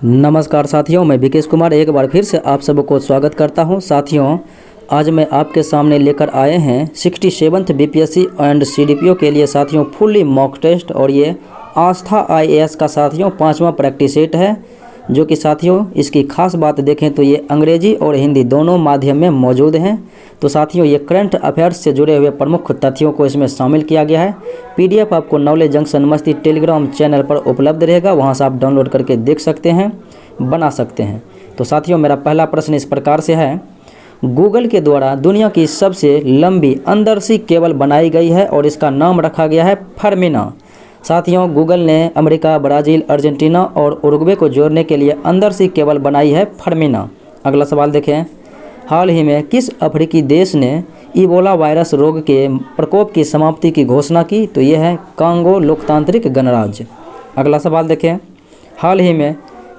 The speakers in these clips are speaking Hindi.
नमस्कार साथियों, मैं विकेश कुमार एक बार फिर से आप सबको स्वागत करता हूं। साथियों, आज मैं आपके सामने लेकर आए हैं 67th बीपीएससी एंड सीडीपीओ के लिए साथियों फुल्ली मॉक टेस्ट। और ये आस्था आईएएस का साथियों 5वां प्रैक्टिस सेट है, जो कि साथियों इसकी खास बात देखें तो ये अंग्रेजी और हिंदी दोनों माध्यम में मौजूद हैं। तो साथियों ये करंट अफेयर्स से जुड़े हुए प्रमुख तथ्यों को इसमें शामिल किया गया है। पीडीएफ आपको नॉलेज जंक्शन मस्ती टेलीग्राम चैनल पर उपलब्ध रहेगा, वहां से आप डाउनलोड करके देख सकते हैं, बना सकते हैं। तो साथियों मेरा पहला प्रश्न इस प्रकार से है, गूगल के द्वारा दुनिया की सबसे लंबी अंतर्राष्ट्रीय केबल बनाई गई है और इसका नाम रखा गया है फर्मिना। साथियों गूगल ने अमेरिका, ब्राज़ील, अर्जेंटीना और उरुग्वे को जोड़ने के लिए अंतर्राष्ट्रीय केबल बनाई है फर्मिना। अगला सवाल देखें, हाल ही में किस अफ्रीकी देश ने इबोला वायरस रोग के प्रकोप की समाप्ति की घोषणा की? तो यह है कांगो लोकतांत्रिक गणराज्य। अगला सवाल देखें, हाल ही में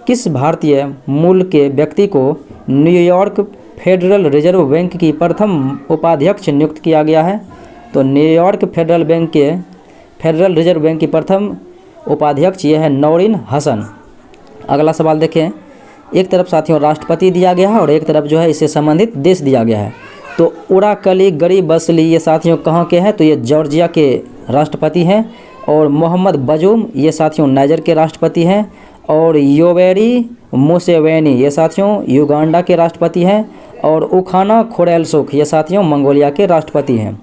किस भारतीय मूल के व्यक्ति को न्यूयॉर्क फेडरल रिजर्व बैंक की प्रथम उपाध्यक्ष नियुक्त किया गया है? तो न्यूयॉर्क फेडरल रिजर्व बैंक की प्रथम उपाध्यक्ष ये है नौरीन हसन। अगला सवाल देखें, एक तरफ साथियों राष्ट्रपति दिया गया है और एक तरफ जो है इससे संबंधित देश दिया गया है। तो उराकली गरीबसली ये साथियों कहाँ के हैं? तो ये जॉर्जिया के राष्ट्रपति हैं। और मोहम्मद बजूम ये साथियों नाइजर के राष्ट्रपति हैं। और योवेरी मुसेवेनी ये साथियों युगांडा के राष्ट्रपति हैं। और उखाना खुरैल्सुख ये साथियों मंगोलिया के राष्ट्रपति हैं।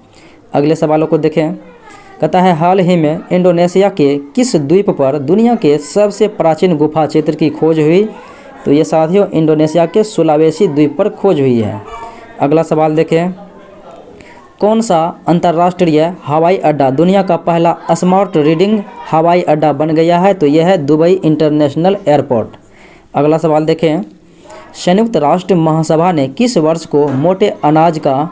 अगले सवालों को देखें, कहता है हाल ही में इंडोनेशिया के किस द्वीप पर दुनिया के सबसे प्राचीन गुफा क्षेत्र की खोज हुई? तो ये साथियों इंडोनेशिया के सुलावेसी द्वीप पर खोज हुई है। अगला सवाल देखें, कौन सा अंतर्राष्ट्रीय हवाई अड्डा दुनिया का पहला स्मार्ट रीडिंग हवाई अड्डा बन गया है? तो यह है दुबई इंटरनेशनल एयरपोर्ट। अगला सवाल देखें, संयुक्त राष्ट्र महासभा ने किस वर्ष को मोटे अनाज का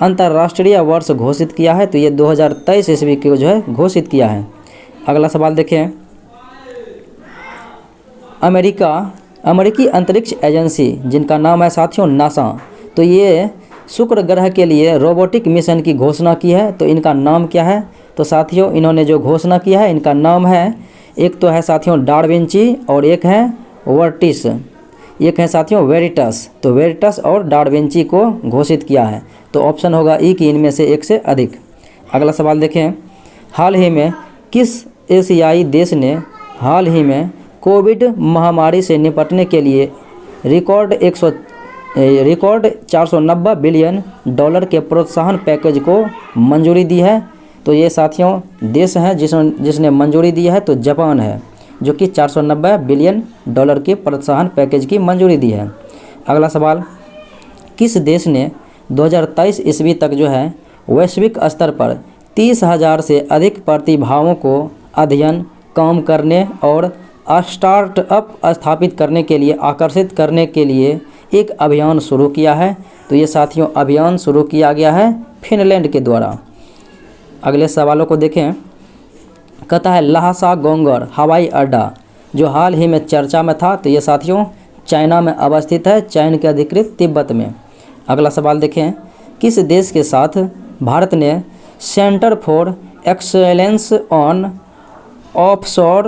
अंतर्राष्ट्रीय वर्ष घोषित किया है? तो ये 2023 ईस्वी को जो है घोषित किया है। अगला सवाल देखें, अमेरिकी अंतरिक्ष एजेंसी जिनका नाम है साथियों नासा, तो ये शुक्र ग्रह के लिए रोबोटिक मिशन की घोषणा की है। तो इनका नाम क्या है? तो साथियों इन्होंने जो घोषणा किया है इनका नाम है, एक तो है साथियों डार्विंची और एक है वर्टिस, एक है साथियों वेरिटस। तो वेरिटस और डार्विंची को घोषित किया है। तो ऑप्शन होगा ई कि इनमें से एक से अधिक। अगला सवाल देखें, हाल ही में किस एशियाई देश ने हाल ही में कोविड महामारी से निपटने के लिए रिकॉर्ड 490 बिलियन डॉलर के प्रोत्साहन पैकेज को मंजूरी दी है? तो ये साथियों देश हैं जिसने मंजूरी दी है, तो जापान है, जो कि 490 बिलियन डॉलर के प्रोत्साहन पैकेज की मंजूरी दी है। अगला सवाल, किस देश ने 2023 ईस्वी तक जो है वैश्विक स्तर पर 30,000 से अधिक प्रतिभाओं को अध्ययन, काम करने और स्टार्टअप स्थापित करने के लिए आकर्षित करने के लिए एक अभियान शुरू किया है? तो ये साथियों अभियान शुरू किया गया है फिनलैंड के द्वारा। अगले सवालों को देखें, कहता है ल्हासा गोंगर हवाई अड्डा जो हाल ही में चर्चा में था, तो ये साथियों चाइना में अवस्थित है, चीन के अधिकृत तिब्बत में। अगला सवाल देखें, किस देश के साथ भारत ने centre for excellence on offshore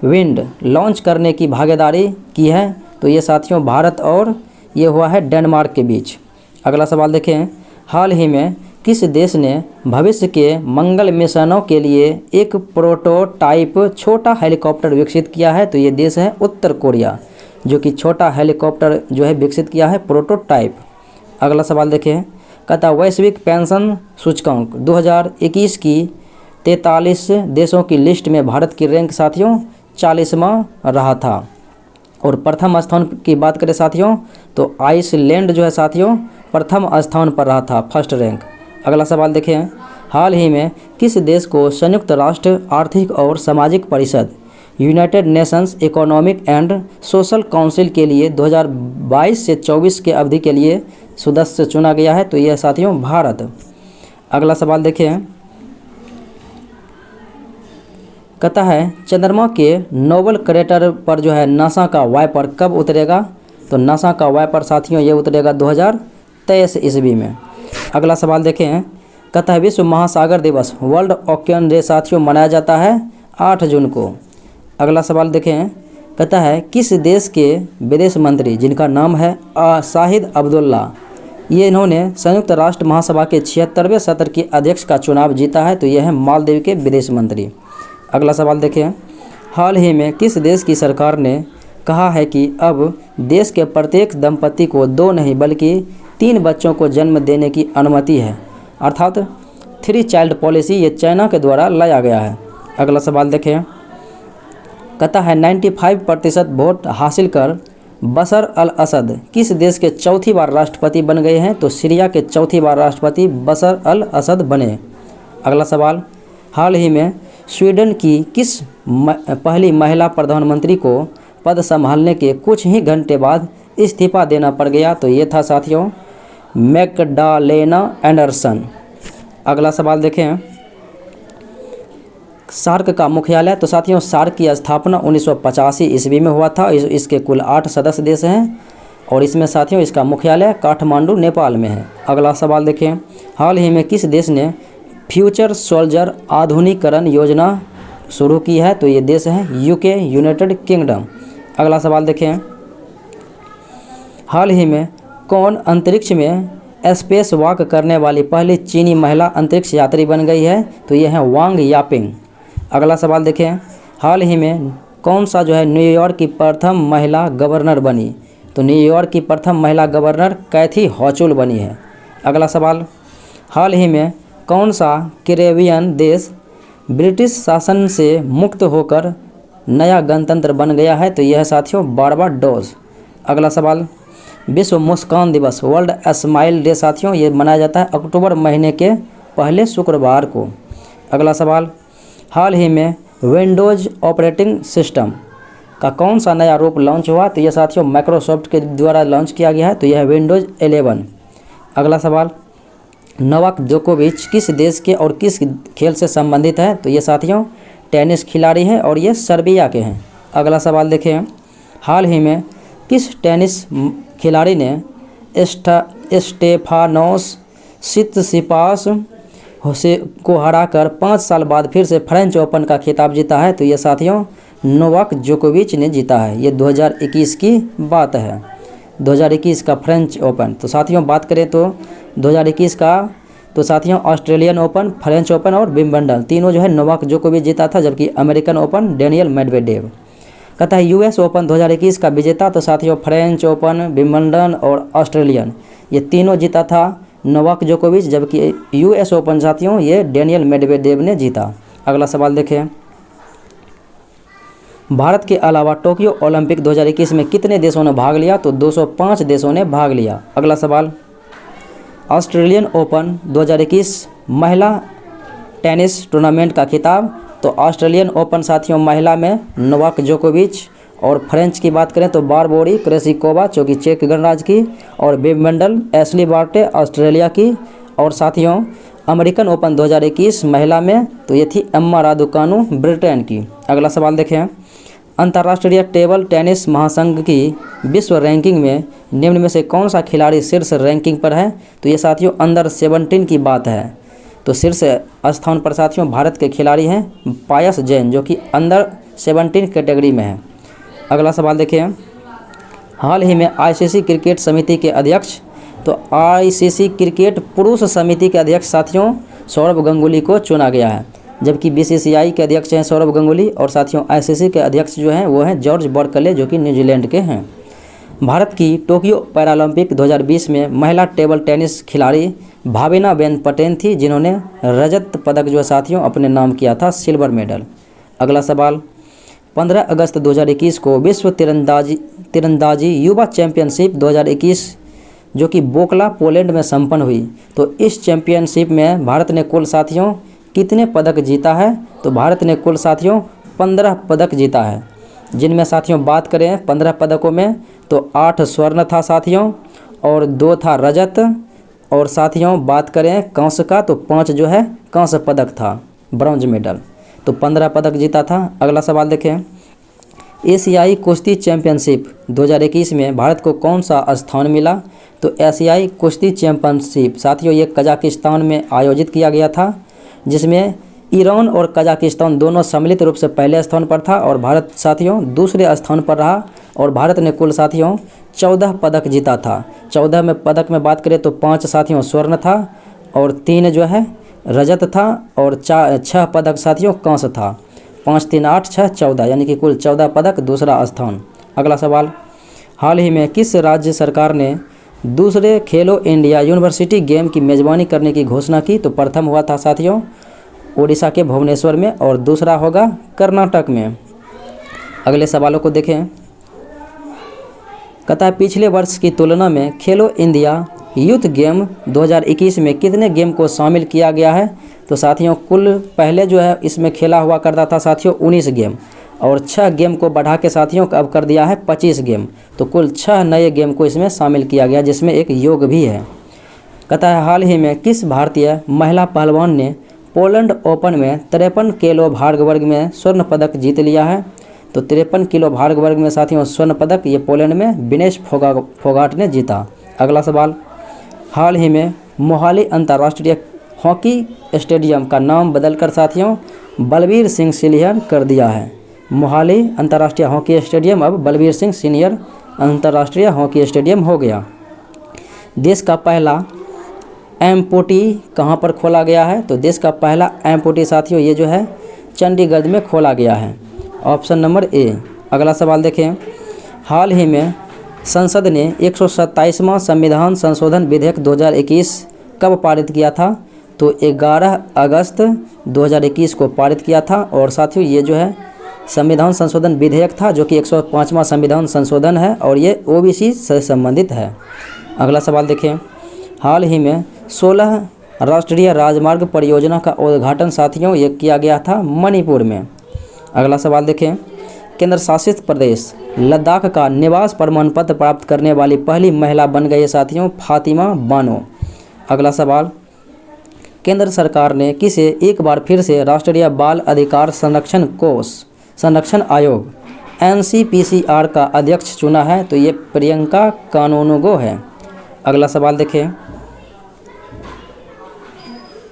wind launch करने की भागीदारी की है? तो ये साथियों भारत और ये हुआ है डेनमार्क के बीच। अगला सवाल देखें, हाल ही में किस देश ने भविष्य के मंगल मिशनों के लिए एक प्रोटोटाइप छोटा हेलीकॉप्टर विकसित किया है? तो ये देश है उत्तर कोरिया, जो कि छोटा हेलीकॉप्टर जो है विकसित किया है प्रोटोटाइप। अगला सवाल देखें, कहता वैश्विक पेंशन सूचकांक 2021 की 43 देशों की लिस्ट में भारत की रैंक साथियों 40वां रहा था। और प्रथम स्थान की बात करें साथियों, तो आइसलैंड जो है साथियों प्रथम स्थान पर रहा था, फर्स्ट रैंक। अगला सवाल देखें, हाल ही में किस देश को संयुक्त राष्ट्र आर्थिक और सामाजिक परिषद United Nations economic and social council के लिए 2022 से 24 के अवधि के लिए सदस्य चुना गया है? तो यह साथियों भारत। अगला सवाल देखें, कहता है चंद्रमा के नोबल क्रेटर पर जो है नासा का वाइपर कब उतरेगा? तो नासा का वाइपर साथियों ये उतरेगा 2023 ईस्वी में। अगला सवाल देखें, कहता है विश्व महासागर दिवस वर्ल्ड ओशियन डे साथियों मनाया जाता है 8 जून को। अगला सवाल देखें, कहता है किस देश के विदेश मंत्री जिनका नाम है शाहिद अब्दुल्ला, ये इन्होंने संयुक्त राष्ट्र महासभा के 76वें सत्र की अध्यक्ष का चुनाव जीता है, तो यह है मालदीव के विदेश मंत्री। अगला सवाल देखें, हाल ही में किस देश की सरकार ने कहा है कि अब देश के प्रत्येक दंपति को 2 नहीं बल्कि 3 बच्चों को जन्म देने की अनुमति है, अर्थात 3 चाइल्ड पॉलिसी ये चाइना के द्वारा लाया गया है। अगला सवाल देखें, कहता है 95% वोट हासिल कर बशर अल असद किस देश के चौथी बार राष्ट्रपति बन गए हैं, तो सीरिया के चौथी बार राष्ट्रपति बशर अल असद बने। अगला सवाल, हाल ही में स्वीडन की किस पहली महिला प्रधानमंत्री को पद संभालने के कुछ ही घंटे बाद इस्तीफा देना पड़ गया, तो ये था साथियों मैगडालेना एंडरसन। अगला सवाल देखें, सार्क का मुख्यालय, तो साथियों सार्क की स्थापना 1985 ईस्वी में हुआ था। इसके कुल 8 सदस्य देश हैं और इसमें साथियों इसका मुख्यालय काठमांडू नेपाल में है। अगला सवाल देखें, हाल ही में किस देश ने फ्यूचर सोल्जर आधुनिकीकरण योजना शुरू की है, तो ये देश है यूके यूनाइटेड किंगडम। अगला सवाल देखें, हाल ही में कौन अंतरिक्ष में स्पेस वॉक करने वाली पहली चीनी महिला अंतरिक्ष यात्री बन गई है, तो ये है वांग यापिंग। अगला सवाल देखें, हाल ही में कौन सा जो है न्यूयॉर्क की प्रथम महिला गवर्नर बनी, तो न्यूयॉर्क की प्रथम महिला गवर्नर कैथी हॉचुल बनी है। अगला सवाल, हाल ही में कौन सा कैरेबियन देश ब्रिटिश शासन से मुक्त होकर नया गणतंत्र बन गया है, तो यह है साथियों बारबाडोस। अगला सवाल, विश्व मुस्कान दिवस वर्ल्ड स्माइल डे साथियों ये मनाया जाता है अक्टूबर महीने के पहले शुक्रवार को। अगला सवाल, हाल ही में विंडोज़ ऑपरेटिंग सिस्टम का कौन सा नया रूप लॉन्च हुआ, तो यह साथियों माइक्रोसॉफ्ट के द्वारा लॉन्च किया गया है, तो यह है विंडोज़ 11। अगला सवाल, नोवाक जोकोविच किस देश के और किस खेल से संबंधित है, तो ये साथियों टेनिस खिलाड़ी हैं और ये सर्बिया के हैं। अगला सवाल देखें, हाल ही में किस टेनिस खिलाड़ी ने स्टेफानोस सित्सिपास को हराकर 5 साल बाद फिर से फ्रेंच ओपन का खिताब जीता है, तो ये साथियों नोवाक जोकोविच ने जीता है। ये 2021 की बात है, 2021 का फ्रेंच ओपन। तो साथियों बात करें तो 2021 का तो साथियों ऑस्ट्रेलियन ओपन, फ्रेंच ओपन और विंबलडन तीनों जो है नोवाक जोकोविच जीता था, जबकि अमेरिकन ओपन डेनियल मेडवेडेव। कहता है यूएस ओपन 2021 का विजेता, तो साथियों फ्रेंच ओपन, विंबलडन और ऑस्ट्रेलियन ये तीनों जीता था नोवाक जोकोविच, जबकि यूएस ओपन साथियों ये डेनियल मेडवेडेव ने जीता। अगला सवाल देखें, भारत के अलावा टोक्यो ओलंपिक 2021 में कितने देशों ने भाग लिया, तो 205 देशों ने भाग लिया। अगला सवाल, ऑस्ट्रेलियन ओपन 2021 महिला टेनिस टूर्नामेंट का खिताब, तो ऑस्ट्रेलियन ओपन साथियों महिला में नोवाक जोकोविच, और फ्रेंच की बात करें तो बारबोरी क्रेसिकोवा जो कि चेक गणराज्य की, और विंबलडन एशली बार्टे ऑस्ट्रेलिया की, और साथियों अमेरिकन ओपन 2021 महिला में तो ये थी एम्मा रादुकानु ब्रिटेन की। अगला सवाल देखें, अंतर्राष्ट्रीय टेबल टेनिस महासंघ की विश्व रैंकिंग में निम्न में से कौन सा खिलाड़ी शीर्ष रैंकिंग पर है, तो ये साथियों अंडर 17 की बात है। तो शीर्ष स्थान पर साथियों भारत के खिलाड़ी हैं पायस जैन जो कि अंडर 17 कैटेगरी में है। अगला सवाल देखिए, हाल ही में आईसीसी क्रिकेट समिति के अध्यक्ष, तो आईसीसी क्रिकेट पुरुष समिति के अध्यक्ष साथियों सौरभ गांगुली को चुना गया है, जबकि बीसीसीआई के अध्यक्ष हैं सौरभ गांगुली, और साथियों आईसीसी के अध्यक्ष जो हैं वो हैं जॉर्ज बर्कले जो कि न्यूजीलैंड के हैं। भारत की टोक्यो पैरालंपिक 2020 में महिला टेबल टेनिस खिलाड़ी भाविना बेन पटेल थी, जिन्होंने रजत पदक जो साथियों अपने नाम किया था, सिल्वर मेडल। अगला सवाल, 15 अगस्त 2021 को विश्व तीरंदाजी युवा चैंपियनशिप 2021 जो कि बोकला पोलैंड में संपन्न हुई, तो इस चैंपियनशिप में भारत ने कुल साथियों कितने पदक जीता है, तो भारत ने कुल साथियों 15 पदक जीता है, जिनमें साथियों बात करें 15 पदकों में तो 8 स्वर्ण था साथियों और 2 था रजत, और साथियों बात करें कांस्य का तो 5 जो है कांस्य पदक था, ब्रॉन्ज मेडल, तो 15 पदक जीता था। अगला सवाल देखें, एशियाई कुश्ती चैंपियनशिप 2021 में भारत को कौन सा स्थान मिला, तो एशियाई कुश्ती चैंपियनशिप साथियों ये कजाकिस्तान में आयोजित किया गया था, जिसमें ईरान और कजाकिस्तान दोनों सम्मिलित रूप से पहले स्थान पर था और भारत साथियों दूसरे स्थान पर रहा। और भारत ने कुल साथियों 14 पदक जीता था। 14 में पदक में बात करें तो 5 साथियों स्वर्ण था और 3 जो है रजत था और 6 पदक साथियों कांस्य था। 5 3 8 6 14 यानी कि कुल 14 पदक, दूसरा स्थान। अगला सवाल, हाल ही में किस राज्य सरकार ने दूसरे खेलो इंडिया यूनिवर्सिटी गेम की मेज़बानी करने की घोषणा की? तो प्रथम हुआ था साथियों उड़ीसा के भुवनेश्वर में और दूसरा होगा कर्नाटक में। अगले सवालों को देखें। कहता है पिछले वर्ष की तुलना में खेलो इंडिया यूथ गेम 2021 में कितने गेम को शामिल किया गया है? तो साथियों कुल पहले जो है इसमें खेला हुआ करता था साथियों 19 गेम और 6 गेम को बढ़ा के साथियों अब कर दिया है 25 गेम। तो कुल 6 नए गेम को इसमें शामिल किया गया जिसमें एक योग भी है। कहता है हाल ही में किस भारतीय महिला पहलवान ने पोलैंड ओपन में 53 किलो भार वर्ग में स्वर्ण पदक जीत लिया है? तो 53 किलो भार वर्ग में साथियों स्वर्ण पदक ये पोलैंड में विनेश फोगाट ने जीता। अगला सवाल, हाल ही में मोहाली अंतर्राष्ट्रीय हॉकी स्टेडियम का नाम बदलकर साथियों बलबीर सिंह सीनियर कर दिया है। मोहाली अंतर्राष्ट्रीय हॉकी स्टेडियम अब बलबीर सिंह सीनियर अंतर्राष्ट्रीय हॉकी स्टेडियम हो गया। देश का पहला एमपोटी कहाँ पर खोला गया है? तो देश का पहला एमपोटी साथियों ये जो है चंडीगढ़ में खोला गया है, ऑप्शन नंबर ए। अगला सवाल देखें। हाल ही में संसद ने 127वां संविधान संशोधन विधेयक 2021 कब पारित किया था? तो 11 अगस्त 2021 को पारित किया था। और साथियों ये जो है संविधान संशोधन विधेयक था जो कि 105वां संविधान संशोधन है और ये ओबीसी से संबंधित है। अगला सवाल देखें। हाल ही में 16 राष्ट्रीय राजमार्ग परियोजना का उद्घाटन साथियों ये किया गया था मणिपुर में। अगला सवाल देखें। केंद्र शासित प्रदेश लद्दाख का निवास प्रमाण पत्र प्राप्त करने वाली पहली महिला बन गई साथियों फातिमा बानो। अगला सवाल, केंद्र सरकार ने किसे एक बार फिर से राष्ट्रीय बाल अधिकार संरक्षण आयोग NCPCR का अध्यक्ष चुना है? तो ये प्रियंका कानूनगो है। अगला सवाल देखें।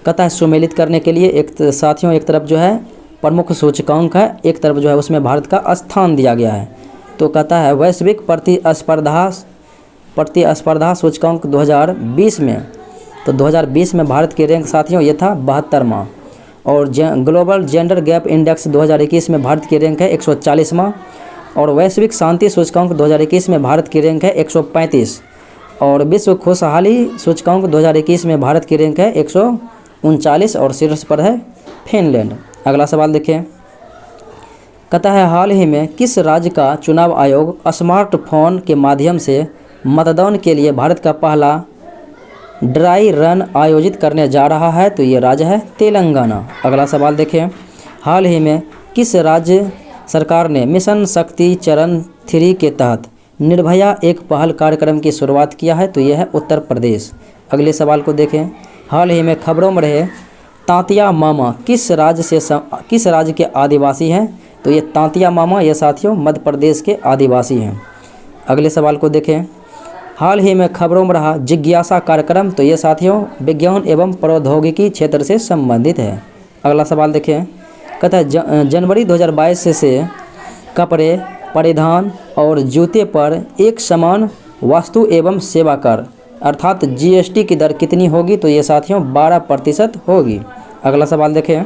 कहता है सुमेलित करने के लिए साथियों एक तरफ जो है प्रमुख सूचकांक है, एक तरफ जो है उसमें भारत का स्थान दिया गया है। तो कहता है वैश्विक प्रतिस्पर्धा सूचकांक 2020 में, तो 2020 में भारत की रैंक साथियों ये था 72वां। और ग्लोबल जेंडर गैप इंडेक्स 2021 में भारत की रैंक है 140वां। और वैश्विक शांति सूचकांक 2021 में भारत की रैंक है 135। और विश्व खुशहाली सूचकांक 2021 में भारत की रैंक है 139 और शीर्ष पर है फिनलैंड। अगला सवाल देखें। कहता है हाल ही में किस राज्य का चुनाव आयोग स्मार्टफोन के माध्यम से मतदान के लिए भारत का पहला ड्राई रन आयोजित करने जा रहा है? तो ये राज्य है तेलंगाना। अगला सवाल देखें। हाल ही में किस राज्य सरकार ने मिशन शक्ति चरण 3 के तहत निर्भया एक पहल कार्यक्रम की शुरुआत किया है? तो यह है उत्तर प्रदेश। अगले सवाल को देखें। हाल ही में खबरों में रहे तांतिया मामा किस राज्य के आदिवासी हैं? तो ये तांतिया मामा ये साथियों मध्य प्रदेश के आदिवासी हैं। अगले सवाल को देखें। हाल ही में खबरों में रहा जिज्ञासा कार्यक्रम, तो ये साथियों विज्ञान एवं प्रौद्योगिकी क्षेत्र से संबंधित है। अगला सवाल देखें। कहता है जनवरी 2022 से कपड़े परिधान और जूते पर एक समान वस्तु एवं सेवा कर अर्थात GST की दर कितनी होगी? तो ये साथियों 12% होगी। अगला सवाल देखें।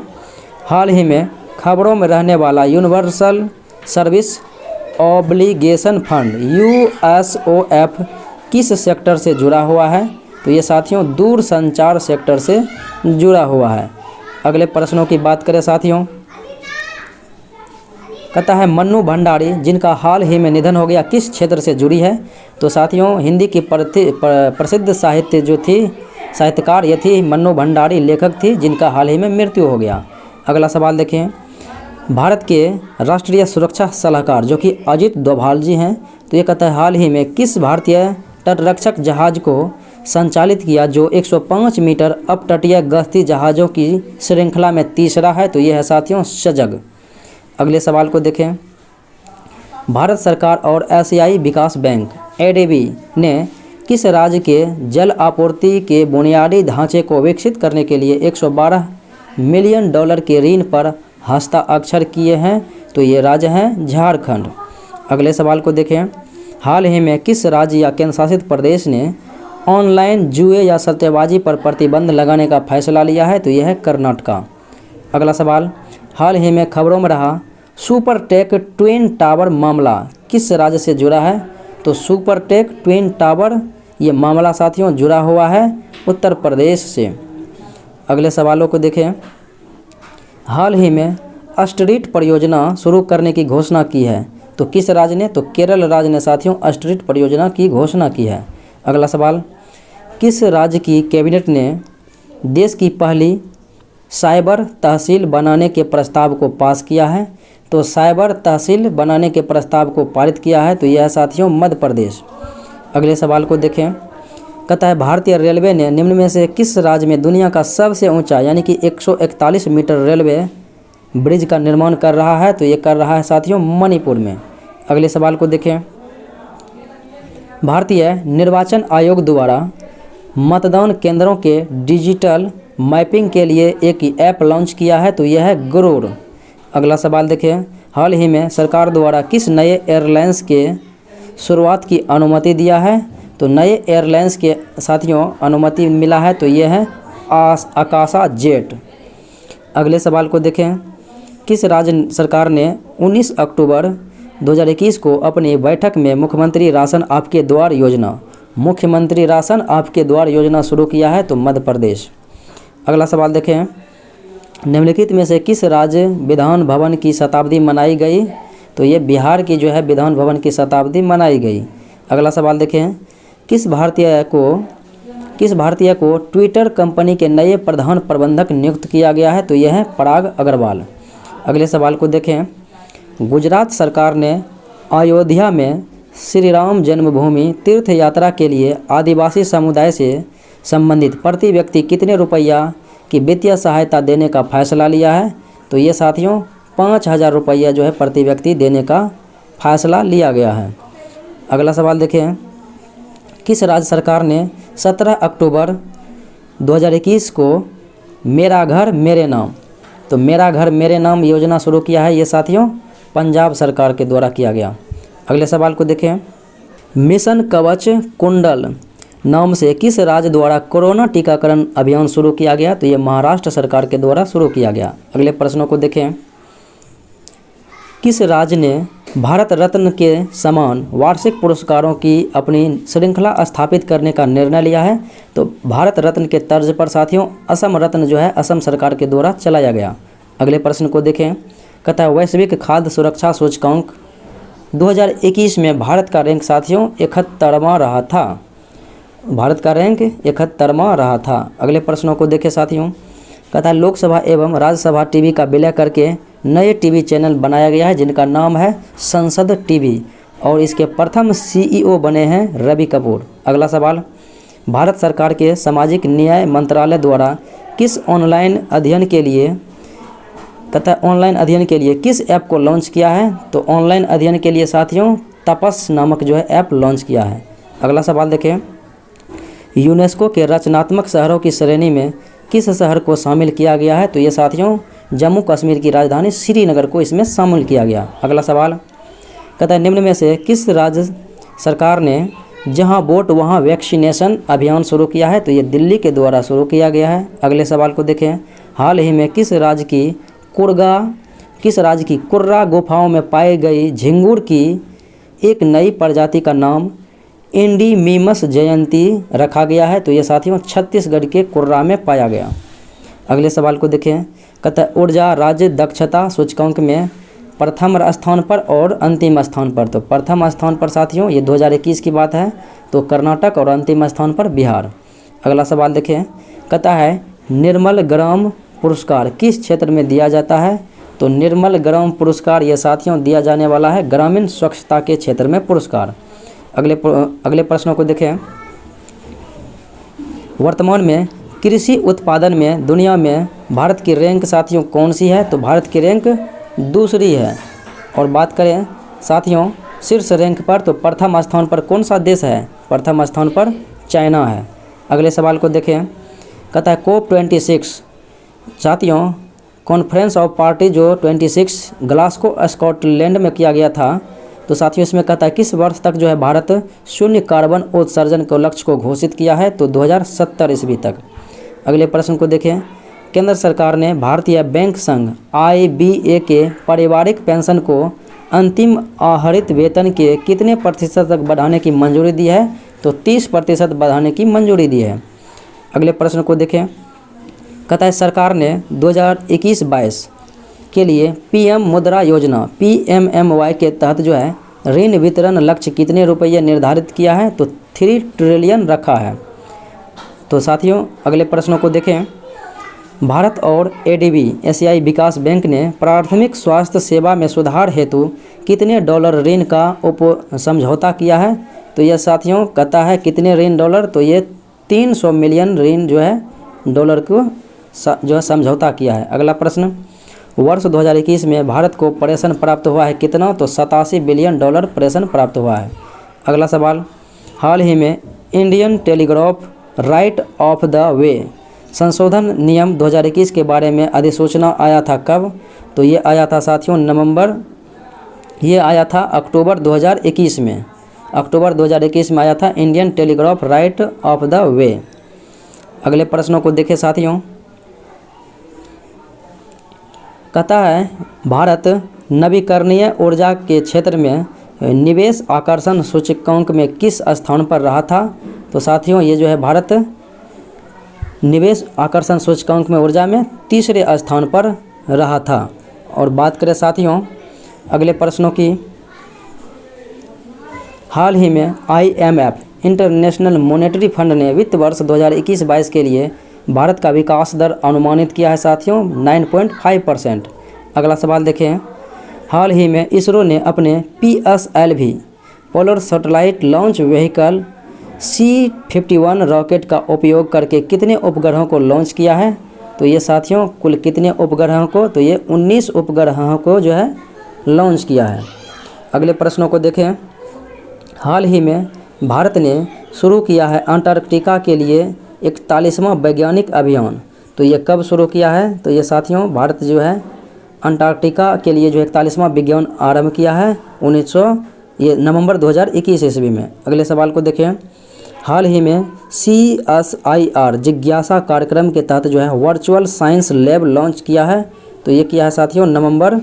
हाल ही में खबरों में रहने वाला universal service obligation fund USOF किस सेक्टर से जुड़ा हुआ है? तो ये साथियों दूर संचार सेक्टर से जुड़ा हुआ है। अगले प्रश्नों की बात करें साथियों। कहता है मन्नू भंडारी जिनका हाल ही में निधन हो गया किस क्षेत्र से जुड़ी है? तो साथियों हिंदी की प्रसिद्ध साहित्यकार ये थी मन्नू भंडारी, लेखक थी जिनका हाल ही में मृत्यु हो गया। अगला सवाल देखें। भारत के राष्ट्रीय सुरक्षा सलाहकार जो कि अजित डोभाल जी हैं, तो ये कहता है हाल ही में किस भारतीय तटरक्षक जहाज को संचालित किया जो 105 मीटर अपतटीय गश्ती जहाज़ों की श्रृंखला में तीसरा है? तो ये है साथियों सजग। अगले सवाल को देखें। भारत सरकार और एशियाई विकास बैंक ADB ने किस राज्य के जल आपूर्ति के बुनियादी ढांचे को विकसित करने के लिए 112 मिलियन डॉलर के ऋण पर हस्ताक्षर किए हैं? तो ये राज्य है झारखंड। अगले सवाल को देखें, हाल ही में किस राज्य या केंद्र शासित प्रदेश ने ऑनलाइन जुए या सट्टेबाजी पर प्रतिबंध लगाने का फैसला लिया है? तो यह है कर्नाटका। अगला सवाल, हाल ही में खबरों में रहा सुपरटेक ट्विन टावर मामला किस राज्य से जुड़ा है? तो सुपरटेक ट्विन टावर ये मामला साथियों जुड़ा हुआ है उत्तर प्रदेश से। अगले सवालों को देखें, हाल ही में स्ट्रीट परियोजना शुरू करने की घोषणा की है? तो किस राज्य ने? तो केरल राज्य ने साथियों स्ट्रीट परियोजना की घोषणा की है। अगला सवाल, किस राज्य की कैबिनेट ने देश की पहली साइबर तहसील बनाने के प्रस्ताव को पास किया है? तो साइबर तहसील बनाने के प्रस्ताव को पारित किया है, तो यह है साथियों मध्य प्रदेश। अगले सवाल को देखें, कहता है भारतीय रेलवे ने निम्न में से किस राज्य में दुनिया का सबसे ऊंचा यानी कि 141 मीटर रेलवे ब्रिज का निर्माण कर रहा है? तो ये कर रहा है साथियों मणिपुर में। अगले सवाल को देखें, भारतीय निर्वाचन आयोग द्वारा मतदान केंद्रों के डिजिटल मैपिंग के लिए एक ऐप लॉन्च किया है? तो यह है गुरूर। अगला सवाल देखें, हाल ही में सरकार द्वारा किस नए एयरलाइंस के शुरुआत की अनुमति दिया है? तो नए एयरलाइंस के साथियों अनुमति मिला है, तो यह है आकाशा जेट। अगले सवाल को देखें, किस राज्य सरकार ने 19 अक्टूबर 2021 को अपनी बैठक में मुख्यमंत्री राशन आपके द्वार योजना शुरू किया है? तो मध्य प्रदेश। अगला सवाल देखें, निम्नलिखित में से किस राज्य विधान भवन की शताब्दी मनाई गई? तो ये बिहार की जो है विधान भवन की शताब्दी मनाई गई। अगला सवाल देखें, किस भारतीय को ट्विटर कंपनी के नए प्रधान प्रबंधक नियुक्त किया गया है? तो यह है पराग अग्रवाल। अगले सवाल को देखें, गुजरात सरकार ने अयोध्या में श्री राम जन्मभूमि तीर्थ यात्रा के लिए आदिवासी समुदाय से संबंधित प्रति व्यक्ति कितने रुपया की वित्तीय सहायता देने का फैसला लिया है? तो ये साथियों 5,000 रुपया जो है प्रति व्यक्ति देने का फैसला लिया गया है। अगला सवाल देखें, किस राज्य सरकार ने 17 अक्टूबर 2021 को मेरा घर मेरे नाम तो मेरा घर मेरे नाम योजना शुरू किया है? ये साथियों पंजाब सरकार के द्वारा किया गया। अगले सवाल को देखें, मिशन कवच कुंडल नाम से किस राज्य द्वारा कोरोना टीकाकरण अभियान शुरू किया गया? तो ये महाराष्ट्र सरकार के द्वारा शुरू किया गया। अगले प्रश्नों को देखें, किस राज्य ने भारत रत्न के समान वार्षिक पुरस्कारों की अपनी श्रृंखला स्थापित करने का निर्णय लिया है? तो भारत रत्न के तर्ज पर साथियों असम रत्न जो है असम सरकार के द्वारा चलाया गया। अगले प्रश्न को देखें, कहता है वैश्विक खाद्य सुरक्षा सूचकांक 2021 में भारत का रैंक साथियों 71वां रहा था। भारत का रैंक 71वां रहा था। अगले प्रश्नों को देखें साथियों, कहता है लोकसभा एवं राज्यसभा टीवी का विलय करके नए टीवी चैनल बनाया गया है जिनका नाम है संसद टीवी और इसके प्रथम CEO बने हैं रवि कपूर। अगला सवाल, भारत सरकार के सामाजिक न्याय मंत्रालय द्वारा किस ऑनलाइन अध्ययन के लिए किस ऐप को लॉन्च किया है? तो ऑनलाइन अध्ययन के लिए साथियों तपस नामक जो है ऐप लॉन्च किया है। अगला सवाल देखें, यूनेस्को के रचनात्मक शहरों की श्रेणी में किस शहर को शामिल किया गया है? तो ये साथियों जम्मू कश्मीर की राजधानी श्रीनगर को इसमें शामिल किया गया। अगला सवाल, कहता है निम्न में से किस राज्य सरकार ने जहां वोट वहां वैक्सीनेशन अभियान शुरू किया है? तो ये दिल्ली के द्वारा शुरू किया गया है। अगले सवाल को देखें, हाल ही में किस राज्य की कुर्रा गुफाओं में पाई गई झिंगुर की एक नई प्रजाति का नाम इंडीमीमस जयंती रखा गया है? तो ये साथियों छत्तीसगढ़ के कुर्रा में पाया गया। अगले सवाल को देखें, कहता है ऊर्जा राज्य दक्षता सूचकांक में प्रथम स्थान पर और अंतिम स्थान पर। तो प्रथम स्थान पर साथियों ये 2021 की बात है तो कर्नाटक और अंतिम स्थान पर बिहार। अगला सवाल देखें, कहता है निर्मल ग्राम पुरस्कार किस क्षेत्र में दिया जाता है? तो निर्मल ग्राम पुरस्कार ये साथियों दिया जाने वाला है ग्रामीण स्वच्छता के क्षेत्र में पुरस्कार। अगले प्रश्नों को देखें, वर्तमान में कृषि उत्पादन में दुनिया में भारत की रैंक साथियों कौन सी है? तो भारत की रैंक दूसरी है। और बात करें साथियों शीर्ष रैंक पर तो प्रथम स्थान पर कौन सा देश है? प्रथम स्थान पर चाइना है। अगले सवाल को देखें, कहता है COP26 साथियों कॉन्फ्रेंस ऑफ पार्टी जो 26 ग्लासगो स्कॉटलैंड में किया गया था, तो साथियों इसमें कहता है किस वर्ष तक जो है भारत शून्य कार्बन उत्सर्जन के लक्ष्य को घोषित किया है, तो 2070 ईस्वी तक। अगले प्रश्न को देखें, केंद्र सरकार ने भारतीय बैंक संघ IBA के पारिवारिक पेंशन को अंतिम आहरित वेतन के कितने प्रतिशत तक बढ़ाने की मंजूरी दी है, तो 30% बढ़ाने की मंजूरी दी है। अगले प्रश्न को देखें, कहता है सरकार ने 2021-22 के लिए PM मुद्रा योजना PMMY के तहत जो है ऋण वितरण लक्ष्य कितने रुपये निर्धारित किया है, तो 3 ट्रिलियन रखा है। तो साथियों अगले प्रश्नों को देखें, भारत और ADB एशियाई विकास बैंक ने प्राथमिक स्वास्थ्य सेवा में सुधार हेतु कितने डॉलर ऋण का समझौता किया है, तो यह साथियों कहता है कितने ऋण डॉलर, तो ये 300 मिलियन ऋण जो है डॉलर को जो है समझौता किया है। अगला प्रश्न, वर्ष 2021 में भारत को प्रेषण प्राप्त हुआ है कितना, तो 87 बिलियन डॉलर प्रेषण प्राप्त हुआ है। अगला सवाल, हाल ही में Indian telegraph right of the way संशोधन नियम 2021 के बारे में अधिसूचना आया था कब, तो ये आया था साथियों अक्टूबर 2021 में। अक्टूबर 2021 में आया था Indian telegraph right of the way. अगले प्रश्नों को देखें साथियों, कहता है भारत नवीकरणीय ऊर्जा के क्षेत्र में निवेश आकर्षण सूचकांक में किस स्थान पर रहा था, तो साथियों ये जो है भारत निवेश आकर्षण सूचकांक में ऊर्जा में 3रे स्थान पर रहा था। और बात करें साथियों अगले प्रश्नों की, हाल ही में IMF इंटरनेशनल मॉनेटरी फंड ने वित्त वर्ष 2021-22 के लिए भारत का विकास दर अनुमानित किया है साथियों 9.5%। अगला सवाल देखें, हाल ही में इसरो ने अपने PSLV polar satellite launch vehicle C-51 rocket का उपयोग करके कितने उपग्रहों को लॉन्च किया है, तो ये साथियों कुल कितने उपग्रहों को, तो ये 19 उपग्रहों को जो है लॉन्च किया है। अगले प्रश्नों को देखें, हाल ही में भारत ने शुरू किया है अंटार्कटिका के लिए 41वां वैज्ञानिक अभियान, तो ये कब शुरू किया है, तो ये साथियों भारत जो है अंटार्कटिका के लिए जो 41वां विज्ञान आरंभ किया है नवंबर 2021 ईस्वी में। अगले सवाल को देखें, हाल ही में CSIR जिज्ञासा कार्यक्रम के तहत जो है वर्चुअल साइंस लैब लॉन्च किया है, तो ये किया है साथियों नवंबर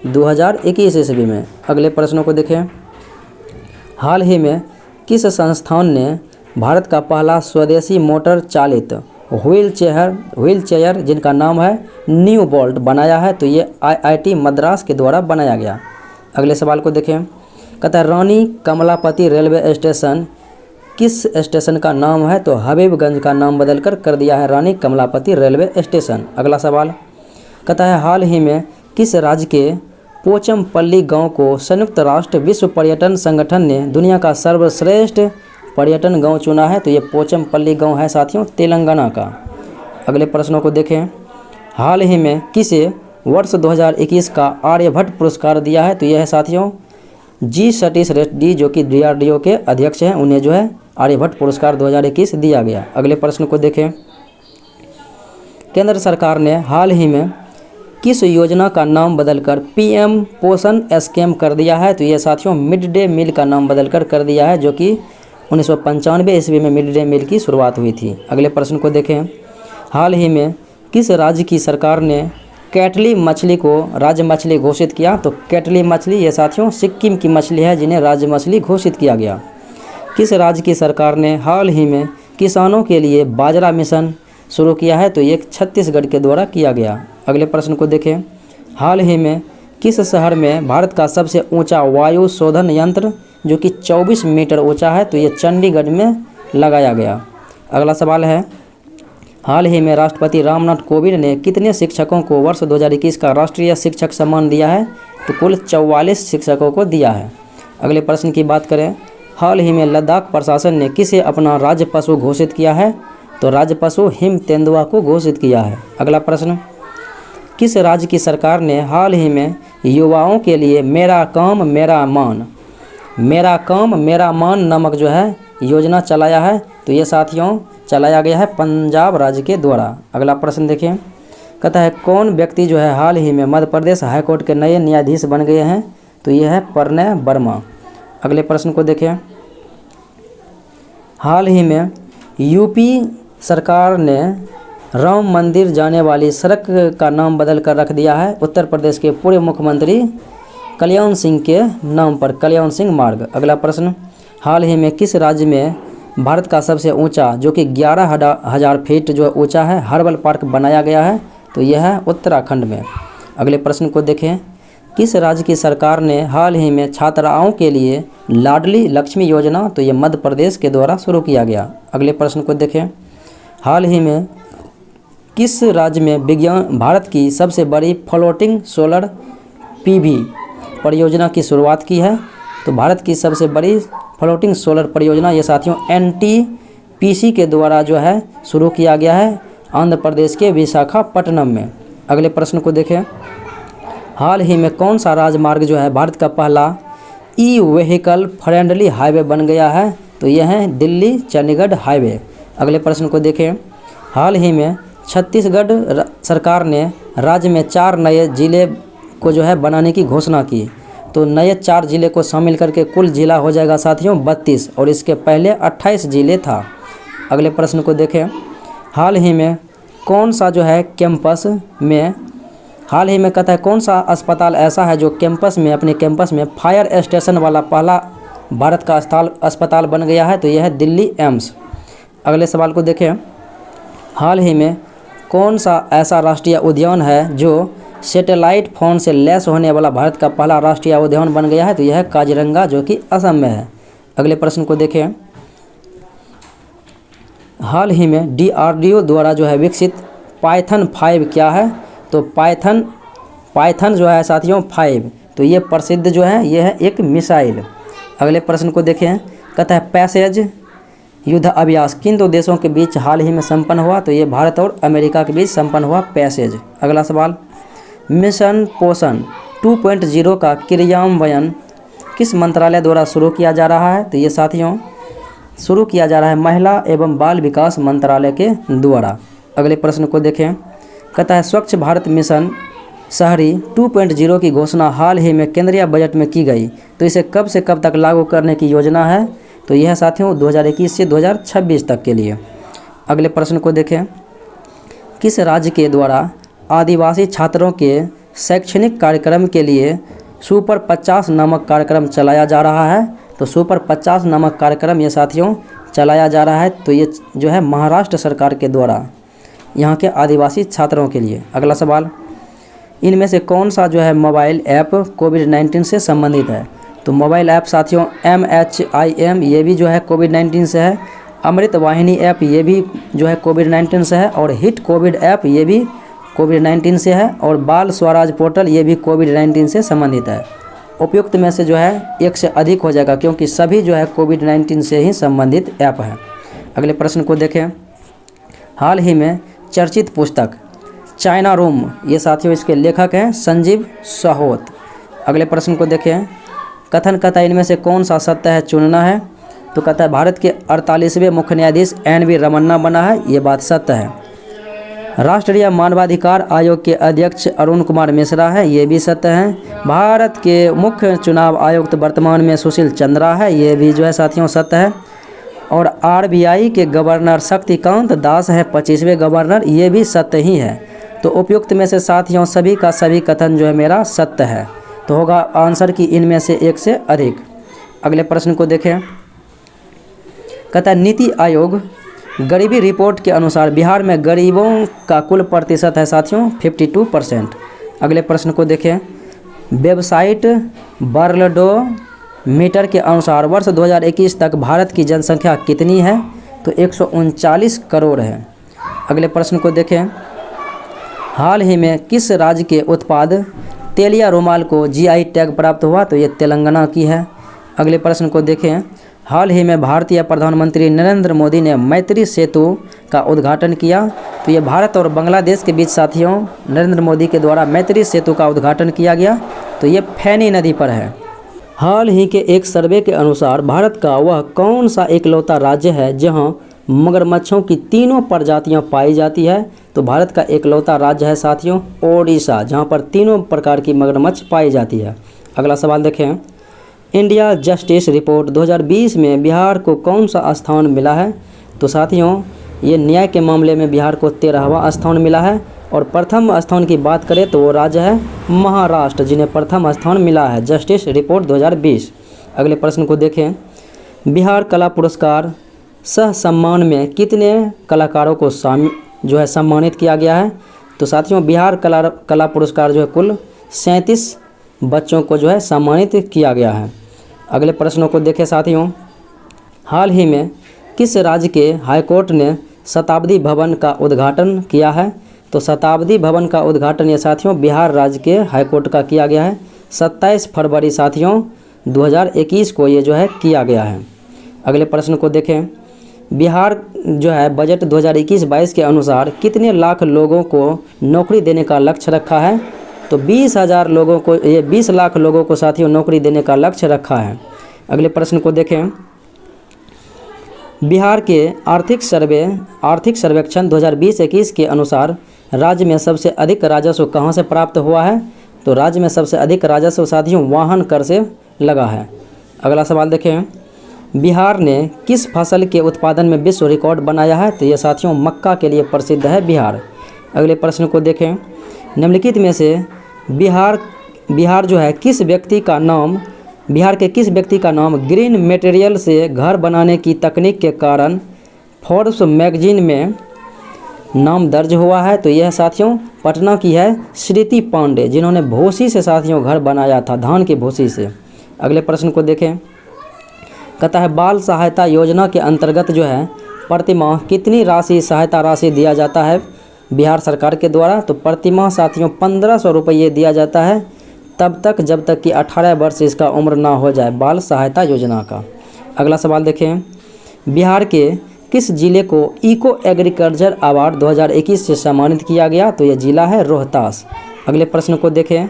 2021 ईस्वी में। अगले प्रश्नों को देखें, हाल ही में किस संस्थान ने भारत का पहला स्वदेशी मोटर चालित व्हील चेयर जिनका नाम है न्यू बोल्ट बनाया है, तो ये IIT मद्रास के द्वारा बनाया गया। अगले सवाल को देखें, कहता है रानी कमलापति रेलवे स्टेशन किस स्टेशन का नाम है, तो हबीबगंज का नाम बदलकर कर दिया है रानी कमलापति रेलवे स्टेशन। अगला सवाल कहता है हाल ही में किस राज्य के पोचमपल्ली गांव को संयुक्त राष्ट्र विश्व पर्यटन संगठन ने दुनिया का सर्वश्रेष्ठ पर्यटन गांव चुना है, तो ये पोचमपल्ली गांव है साथियों तेलंगाना का। अगले प्रश्नों को देखें, हाल ही में किसे वर्ष 2021 का आर्यभट्ट पुरस्कार दिया है, तो यह है साथियों G सतीश रेड्डी जो कि DRDO के अध्यक्ष हैं, उन्हें जो है आर्यभट्ट पुरस्कार 2021 दिया गया। अगले प्रश्न को देखें, केंद्र सरकार ने हाल ही में किस योजना का नाम बदलकर PM पोषण स्कीम कर दिया है, तो ये साथियों मिड डे मील का नाम बदलकर कर दिया है, जो कि 1995 ईस्वी में मिड डे मील की शुरुआत हुई थी। अगले प्रश्न को देखें, हाल ही में किस राज्य की सरकार ने कैटली मछली को राज्य मछली घोषित किया, तो कैटली मछली ये साथियों सिक्किम की मछली है जिन्हें राज्य मछली घोषित किया गया। किस राज्य की सरकार ने हाल ही में किसानों के लिए बाजरा मिशन शुरू किया है, तो ये छत्तीसगढ़ के द्वारा किया गया। अगले प्रश्न को देखें, हाल ही में किस शहर में भारत का सबसे ऊंचा वायु शोधन यंत्र जो कि 24 मीटर ऊंचा है, तो ये चंडीगढ़ में लगाया गया। अगला सवाल है, हाल ही में राष्ट्रपति रामनाथ कोविंद ने कितने शिक्षकों को वर्ष 2021 का राष्ट्रीय शिक्षक सम्मान दिया है, तो कुल 44 शिक्षकों को दिया है। अगले प्रश्न की बात करें, हाल ही में लद्दाख प्रशासन ने किसे अपना राज्य पशु घोषित किया है, तो राज्य पशु हिम तेंदुआ को घोषित किया है। अगला प्रश्न, किस राज्य की सरकार ने हाल ही में युवाओं के लिए मेरा काम मेरा मान नामक जो है योजना चलाया है, तो ये साथियों चलाया गया है पंजाब राज्य के द्वारा। अगला प्रश्न देखें, कहता है कौन व्यक्ति जो है हाल ही में मध्य प्रदेश हाईकोर्ट के नए न्यायाधीश बन गए हैं? तो ये है प्रणय वर्मा। अगले प्रश्न को देखें। हाल ही में यूपी सरकार ने राम मंदिर जाने वाली सड़क का नाम बदल कर रख दिया है उत्तर प्रदेश के पूर्व मुख्यमंत्री कल्याण सिंह के नाम पर, कल्याण सिंह मार्ग। अगला प्रश्न, हाल ही में किस राज्य में भारत का सबसे ऊंचा जो कि 11,000 फीट जो ऊंचा है हर्बल पार्क बनाया गया है? तो यह है उत्तराखंड में। अगले प्रश्न को देखें। किस राज्य की सरकार ने हाल ही में छात्राओं के लिए लाडली लक्ष्मी योजना, तो ये मध्य प्रदेश के द्वारा शुरू किया गया। अगले प्रश्न को देखें। हाल ही में किस राज्य में विज्ञान भारत की सबसे बड़ी फ्लोटिंग सोलर पीवी परियोजना की शुरुआत की है? तो भारत की सबसे बड़ी फ्लोटिंग सोलर परियोजना ये साथियों NTPC के द्वारा जो है शुरू किया गया है आंध्र प्रदेश के विशाखापट्टनम में। अगले प्रश्न को देखें। हाल ही में कौन सा राजमार्ग जो है भारत का पहला व्हीकल फ्रेंडली हाईवे बन गया है? तो यह है दिल्ली चंडीगढ़ हाईवे। अगले प्रश्न को देखें। हाल ही में छत्तीसगढ़ सरकार ने राज्य में 4 नए जिले को जो है बनाने की घोषणा की। तो नए 4 जिले को शामिल करके कुल जिला हो जाएगा साथियों 32 और इसके पहले 28 जिले था। अगले प्रश्न को देखें। हाल ही में कौन सा जो है कैंपस में, हाल ही में कहता है कौन सा अस्पताल ऐसा है जो कैंपस में, अपने कैंपस में फायर स्टेशन वाला पहला भारत का अस्पताल बन गया है? तो यह है दिल्ली एम्स। अगले सवाल को देखें। हाल ही में कौन सा ऐसा राष्ट्रीय उद्यान है जो सैटेलाइट फ़ोन से लैस होने वाला भारत का पहला राष्ट्रीय उद्यान बन गया है? तो यह है काजीरंगा जो कि असम में है। अगले प्रश्न को देखें। हाल ही में DRDO द्वारा जो है विकसित पाइथन 5 क्या है? तो पाइथन जो है साथियों 5, तो ये प्रसिद्ध जो है ये है एक मिसाइल। अगले प्रश्न को देखें। कहता है पैसेज युद्ध अभ्यास किन 2 देशों के बीच हाल ही में संपन्न हुआ? तो ये भारत और अमेरिका के बीच संपन्न हुआ पैसेज। अगला सवाल, मिशन पोषण 2.0 का क्रियान्वयन किस मंत्रालय द्वारा शुरू किया जा रहा है? तो ये साथियों शुरू किया जा रहा है महिला एवं बाल विकास मंत्रालय के द्वारा। अगले प्रश्न को देखें। कहता है स्वच्छ भारत मिशन शहरी 2.0 की घोषणा हाल ही में केंद्रीय बजट में की गई, तो इसे कब से कब तक लागू करने की योजना है? तो यह साथियों 2021 से 2026 तक के लिए। अगले प्रश्न को देखें। किस राज्य के द्वारा आदिवासी छात्रों के शैक्षणिक कार्यक्रम के लिए सुपर 50 नामक कार्यक्रम चलाया जा रहा है? तो सुपर 50 नामक कार्यक्रम ये साथियों चलाया जा रहा है, तो ये जो है महाराष्ट्र सरकार के द्वारा यहाँ के आदिवासी छात्रों के लिए। अगला सवाल, इनमें से कौन सा जो है मोबाइल ऐप कोविड-19 से संबंधित है? तो मोबाइल ऐप साथियों MHIM ये भी जो है कोविड-19 से है, अमृत वाहिनी ऐप ये भी जो है कोविड-19 से है, और हिट कोविड ऐप ये भी कोविड-19 से है, और बाल स्वराज पोर्टल ये भी कोविड-19 से संबंधित है। उपयुक्त में से जो है एक से अधिक हो जाएगा क्योंकि सभी जो है कोविड-19 से ही संबंधित ऐप है। अगले प्रश्न को देखें। हाल ही में चर्चित पुस्तक चाइना रूम ये साथियों इसके लेखक हैं संजीव साहोत। अगले प्रश्न को देखें। कथन कहता है इनमें से कौन सा सत्य है चुनना है? तो कहता है भारत के 48वें मुख्य न्यायाधीश NV रमन्ना बना है, ये बात सत्य है। राष्ट्रीय मानवाधिकार आयोग के अध्यक्ष अरुण कुमार मिश्रा है, ये भी सत्य है। भारत के मुख्य चुनाव आयुक्त वर्तमान में सुशील चंद्रा है, ये भी जो है साथियों सत्य है। और RBI के गवर्नर शक्तिकांत दास है 25वें गवर्नर, ये भी सत्य ही है। तो उपयुक्त में से साथियों सभी का सभी कथन जो है मेरा सत्य है, तो होगा आंसर की इनमें से एक से अधिक। अगले प्रश्न को देखें। कहता है नीति आयोग गरीबी रिपोर्ट के अनुसार बिहार में गरीबों का कुल प्रतिशत है साथियों 52%। अगले प्रश्न को देखें। वेबसाइट बर्लडोमीटर के अनुसार वर्ष 2021 तक भारत की जनसंख्या कितनी है? तो 139 करोड़ है। अगले प्रश्न को देखें। हाल ही में किस राज्य के उत्पाद तेलिया रुमाल को GI टैग प्राप्त हुआ? तो ये तेलंगाना की है। अगले प्रश्न को देखें। हाल ही में भारतीय प्रधानमंत्री नरेंद्र मोदी ने मैत्री सेतु का उद्घाटन किया, तो ये भारत और बांग्लादेश के बीच साथियों नरेंद्र मोदी के द्वारा मैत्री सेतु का उद्घाटन किया गया, तो ये फैनी नदी पर है। हाल ही के एक सर्वे के अनुसार भारत का वह कौन सा इकलौता राज्य है जहां मगरमच्छों की तीनों प्रजातियां पाई जाती है? तो भारत का एकलौता राज्य है साथियों ओडिशा, जहां पर तीनों प्रकार की मगरमच्छ पाई जाती है। अगला सवाल देखें, इंडिया जस्टिस रिपोर्ट 2020 में बिहार को कौन सा स्थान मिला है? तो साथियों ये न्याय के मामले में बिहार को 13वां स्थान मिला है। और प्रथम स्थान की बात करें तो वो राज्य है महाराष्ट्र, जिन्हें प्रथम स्थान मिला है जस्टिस रिपोर्ट 2020। अगले प्रश्न को देखें, बिहार कला पुरस्कार सह सम्मान में कितने कलाकारों को सम्मानित किया गया है? तो साथियों बिहार कला पुरस्कार कुल 37 बच्चों को सम्मानित किया गया है। अगले प्रश्नों को देखें साथियों, हाल ही में किस राज्य के हाईकोर्ट ने शताब्दी भवन का उद्घाटन किया है? तो शताब्दी भवन का उद्घाटन ये साथियों बिहार राज्य के हाईकोर्ट का किया गया है। 27 फरवरी साथियों 2021 को ये किया गया है। अगले प्रश्न को देखें, बिहार बजट 2021-22 के अनुसार कितने लाख लोगों को नौकरी देने का लक्ष्य रखा है? तो 20,000 लोगों को 20 लाख लोगों को साथियों नौकरी देने का लक्ष्य रखा है। अगले प्रश्न को देखें, बिहार के आर्थिक सर्वेक्षण 2020-21 के अनुसार राज्य में सबसे अधिक राजस्व कहां से प्राप्त हुआ है? तो राज्य में सबसे अधिक राजस्व साथियों वाहन कर से लगा है। अगला सवाल देखें, बिहार ने किस फसल के उत्पादन में विश्व रिकॉर्ड बनाया है? तो ये साथियों मक्का के लिए प्रसिद्ध है बिहार। अगले प्रश्न को देखें, निम्नलिखित में से बिहार के किस व्यक्ति का नाम ग्रीन मटेरियल से घर बनाने की तकनीक के कारण फोर्ब्स मैगजीन में नाम दर्ज हुआ है? तो यह साथियों पटना की है श्रुति पांडे, जिन्होंने भूसी से साथियों घर बनाया था, धान की भूसी से। अगले प्रश्न को देखें, कहता है बाल सहायता योजना के अंतर्गत प्रतिमाह कितनी सहायता राशि दिया जाता है बिहार सरकार के द्वारा? तो प्रतिमाह साथियों 1500 रुपये दिया जाता है तब तक जब तक कि 18 वर्ष इसका उम्र ना हो जाए, बाल सहायता योजना का। अगला सवाल देखें, बिहार के किस जिले को इको एग्रीकल्चर अवार्ड 2021 से सम्मानित किया गया? तो यह जिला है रोहतास। अगले प्रश्न को देखें,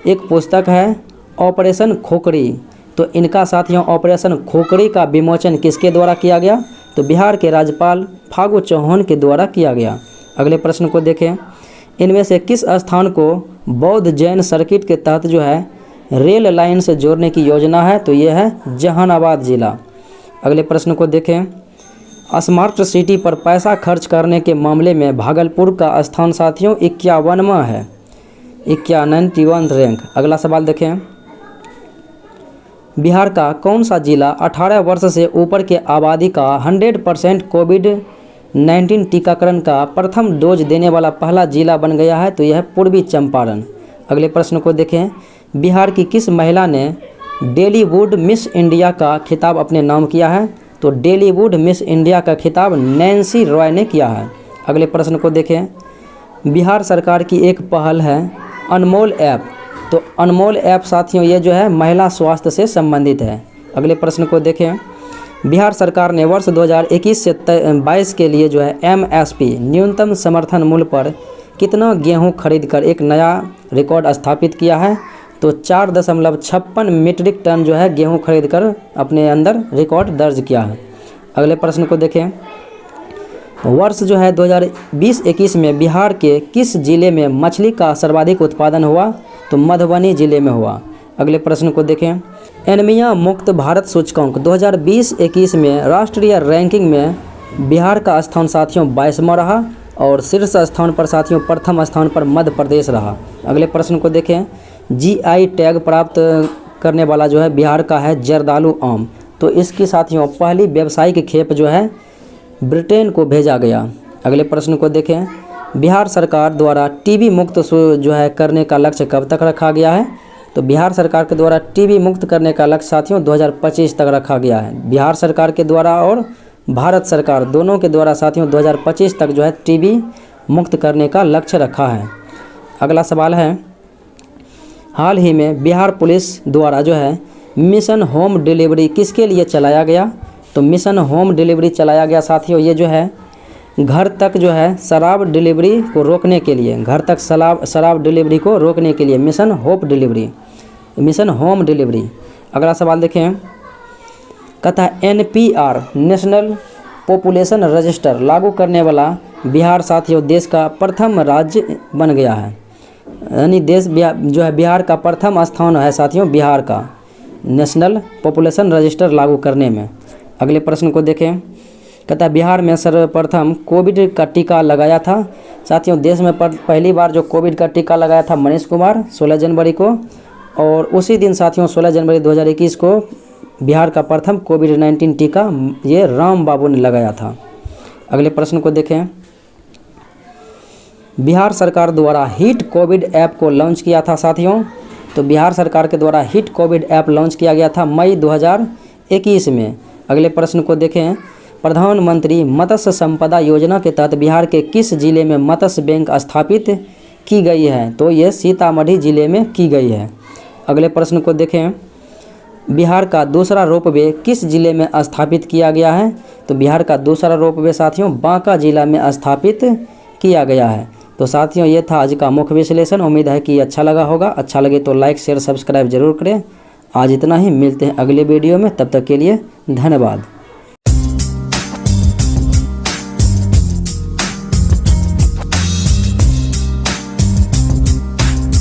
एक पुस्तक है ऑपरेशन खोखड़ी, तो इनका साथियों ऑपरेशन खोखड़ी का विमोचन किसके द्वारा किया गया? तो बिहार के राज्यपाल फागू चौहान के द्वारा किया गया। अगले प्रश्न को देखें, इनमें से किस स्थान को बौद्ध जैन सर्किट के तहत रेल लाइन से जोड़ने की योजना है? तो यह है जहानाबाद जिला। अगले प्रश्न को देखें, स्मार्ट सिटी पर पैसा खर्च करने के मामले में भागलपुर का स्थान साथियों 51वां है, 91 रैंक। अगला सवाल देखें, बिहार का कौन सा जिला 18 वर्ष से ऊपर के आबादी का 100% कोविड-19 टीकाकरण का प्रथम डोज देने वाला पहला जिला बन गया है? तो यह पूर्वी चंपारण। अगले प्रश्न को देखें, बिहार की किस महिला ने डेलीवुड मिस इंडिया का खिताब अपने नाम किया है? तो डेलीवुड मिस इंडिया का खिताब नैन्सी रॉय ने किया है। अगले प्रश्न को देखें, बिहार सरकार की एक पहल है अनमोल ऐप, तो अनमोल ऐप साथियों ये महिला स्वास्थ्य से संबंधित है। अगले प्रश्न को देखें, बिहार सरकार ने वर्ष 2021 से 22 के लिए MSP न्यूनतम समर्थन मूल्य पर कितना गेहूं खरीदकर एक नया रिकॉर्ड स्थापित किया है? तो 4.56 मीट्रिक टन गेहूं खरीदकर अपने अंदर रिकॉर्ड दर्ज किया है। अगले प्रश्न को देखें, वर्ष 2020-21 में बिहार के किस जिले में मछली का सर्वाधिक उत्पादन हुआ? तो मधुबनी जिले में हुआ। अगले प्रश्न को देखें, एनीमिया मुक्त भारत सूचकांक 2020-21 में राष्ट्रीय रैंकिंग में बिहार का स्थान साथियों 22वां रहा और शीर्ष स्थान पर साथियों प्रथम स्थान पर मध्य प्रदेश रहा। अगले प्रश्न को देखें, GI टैग प्राप्त करने वाला बिहार का है जर्दालू आम, तो इसकी साथियों पहली व्यावसायिक खेप ब्रिटेन को भेजा गया। अगले प्रश्न को देखें, बिहार सरकार द्वारा टीबी मुक्त करने का लक्ष्य कब तक रखा गया है? तो बिहार सरकार के द्वारा टीबी मुक्त करने का लक्ष्य साथियों 2025 तक रखा गया है। बिहार सरकार के द्वारा और भारत सरकार दोनों के द्वारा साथियों 2025 तक टीबी मुक्त करने का लक्ष्य रखा है। अगला सवाल है, हाल ही में बिहार पुलिस द्वारा मिशन होम डिलीवरी किसके लिए चलाया गया? तो मिशन होम डिलीवरी चलाया गया साथियों ये घर तक शराब डिलीवरी को रोकने के लिए, घर तक शराब डिलीवरी को रोकने के लिए मिशन होम डिलीवरी। अगला सवाल देखें, कहता है NPR नेशनल पॉपुलेशन रजिस्टर लागू करने वाला बिहार साथियों देश का प्रथम राज्य बन गया है। यानी देश जो है बिहार का प्रथम स्थान है साथियों, बिहार का नेशनल पॉपुलेशन रजिस्टर लागू करने में। अगले प्रश्न को देखें, कहता है बिहार में सर्वप्रथम कोविड का टीका लगाया था। साथियों देश में पहली बार जो कोविड का टीका लगाया था मनीष कुमार 16 जनवरी को, और उसी दिन साथियों 16 जनवरी 2021 को बिहार का प्रथम कोविड-19 टीका ये राम बाबू ने लगाया था। अगले प्रश्न को देखें, बिहार सरकार द्वारा हिट कोविड ऐप को लॉन्च किया था साथियों। तो बिहार सरकार के द्वारा हिट कोविड ऐप लॉन्च किया गया था मई 2021 में। अगले प्रश्न को देखें, प्रधानमंत्री मत्स्य संपदा योजना के तहत बिहार के किस जिले में मत्स्य बैंक स्थापित की गई है? तो ये सीतामढ़ी जिले में की गई है। अगले प्रश्न को देखें, बिहार का दूसरा रोपवे किस जिले में स्थापित किया गया है? तो बिहार का दूसरा रोपवे साथियों बांका जिला में स्थापित किया गया है। तो साथियों ये था आज का मुख्य विश्लेषण। उम्मीद है कि अच्छा लगा होगा। अच्छा लगे तो लाइक शेयर सब्सक्राइब जरूर करें। आज इतना ही, मिलते हैं अगले वीडियो में, तब तक के लिए धन्यवाद।